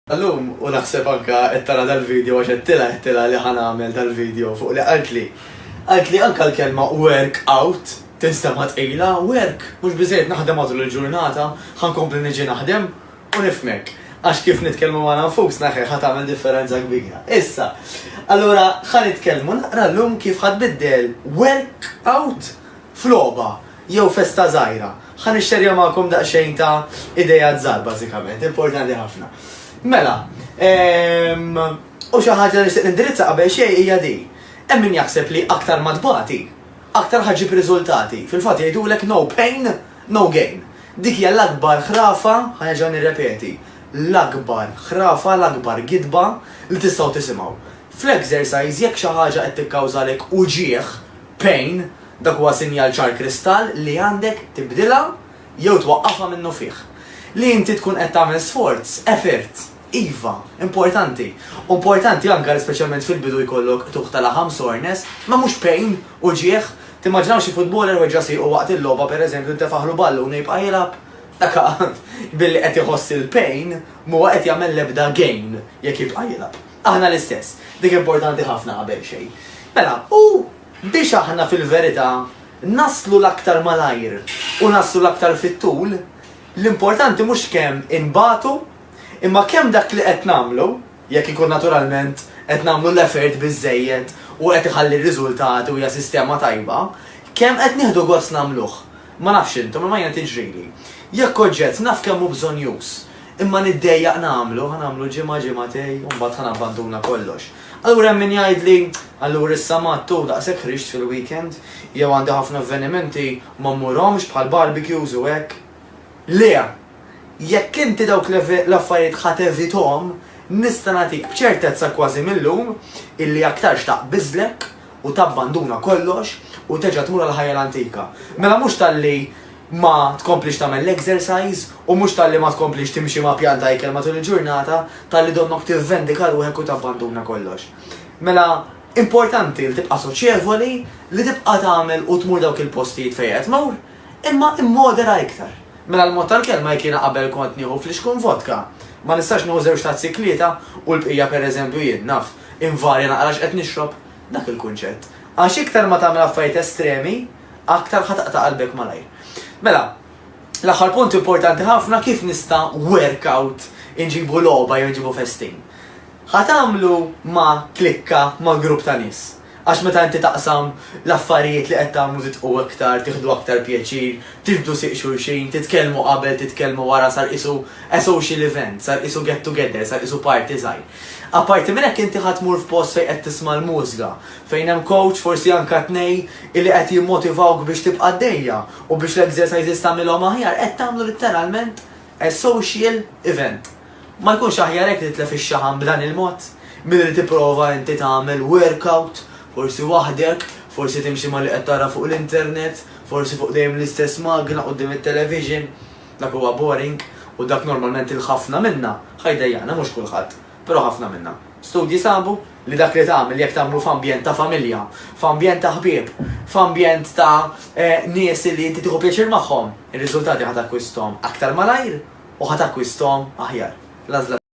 Allum, u naħseb anka tara dal-video għax tila li ħanamel dal-video fuq li għaltli. Għaltli anka l-kelma workout tinstema tqila, work, mhux biżejjed naħdem matul il-ġurnata, ħankompli niġi naħdem u nifmek. Għax kif nitkellmu ma' nfusna ħatagħmel differenza kbira. Issa, allura ħan nitkellmu naqra llum kif ħadbiddel workout f'logħba jew festa żgħira. Ħan nixxerja magħkom daqsxejn ta' idea żgħar bażikament, importanti ħafna. Mela, u xi ħaġa li nixtieq nindirizza qabel xejn hija di. Hemm min jaħseb li aktar ma tbagħti, aktar ħaġib riżultati. Fil-fatt jgħidulek no pain, no gain. Dik hija l-akbar ħrafa, ħaġa nirrepeti, l-akbar ħrafa, l-akbar gidba li tistgħu tisimgħu. Fl-exercise jekk xi ħaġa qed tikkawżalek uġigħ, pain, dak huwa sinjal ċar kristall li għandek tibdilha jew twaqqafha minnu fih. Li inti tkun qed tagħmel sforz, effort, iva, importanti. Importanti anke speċjalment fil-bidu jkollok tuħ tal-aħam soreness, ma mhux pain u ġieħ. Timmaġinaw xi futboler weġġa siequ waqt il-logħba pereżempju ntefaħlu ballun jibqa' jilgħab. Dak billi qed iħoss il-pain mhuwa qed jagħmel l-ebda gain jekk jibqa' jilgħab. Aħna l-istess, dik importanti ħafna qabel xejn. Mela, u biex aħna fil-verità naslu l-aktar malajr u naslu l-aktar fit-tul, l-importanti mhux kemm inbatu, imma kemm dak li qed nagħmlu, jekk ikun naturalment qed nagħmlu l-effort biżżejjed u qed iħalli r-riżultati u hija sistema tajba, kemm qed nieħdu gost nagħmluh. Ma nafx intom, imma jiena tiġrili. Jekk oġġett naf kemm hu bżonn jus, imma niddejjaq nagħmlu ġimgħa ġimgħatej u mbagħad ħanabbanduna kollox. Allura hemm min jgħidli, allura issa mattu daqshekk ħriġt fil-weekend, jew għandi ħafna avvenimenti ma mmurhomx bħal barbecues u hekk. Le, jekk inti dawk l-affarijiet ħadd evithom, nista' nagħtik b'ċertezza kważi millum illi aktar taqbiżlek u tabbanduna kollox u terġa' tmur għall-ħajja l-antika. Mela mhux talli ma tkomplix tagħmel l-exercise u mhux talli ma tkomplix timxi ma' pjanta ikel matul il-ġurnata, talli donnok tivvendika ruħek u tabbanduna kollox. Mela importanti li tibqa' soċjevoli li tibqa' tagħmel u tmur dawk il-postijiet fejn qed tmur, imma immodera iktar. Mela l-mod tal-kelma jkiena qabel kont nieħu fl-ixkun vodka. Ma nistax nieħu żewġ tazziklita u l-bqija pereżempju jien naf invarja naqra x'qed nixrob, dak il-kunċett. Għax iktar ma tagħmel affarijiet estremi, aktar ħataqta' qalbek malajr. Mela, l-aħħar punt importanti ħafna kif nista' workout inġibu logħba jew inġibu festin. Ħatamlu ma' klikka ma' grupp ta' nies. Għax meta inti taqsam l-affarijiet li qed tagħmlu titqu aktar, tieħdu aktar pjaċir, tibdu siq xulxin, titkellmu qabel, titkellmu wara sar isu a social event, sar isu get together, sar isu party żgħir. Apparti minn hekk inti ħadd tmur f'post fejn qed tisma' l-mużika, fejn hemm coach forsi anke tnej illi qed jimmotivawk biex tibqa' dejja u biex l-exercises tagħmilhom aħjar qed tagħmlu letteralment a social event. Ma jkunx aħjar hekk titlef ix-xaħam b'dan il-mod, milli tipprova inti tagħmel workout, forsi waħdek, forsi timxi ma li qed tara fuq l-internet, forsi fuq dejjem l-istess magna quddiem it-television, dak huwa boring u dak normalment il-ħafna minna ħajdejjaqna mhux kulħadd, però ħafna minna. Studji sabu li dak li tagħmel jekk tagħmlu f'ambjent ta' familja, f'ambjent ta' ħbieb, f'ambjent ta' nies li inti tieħu pjaċir magħhom, ir-riżultati ħadd akkwisthom aktar malajr u ħadd akkwisthom aħjar. L-għażla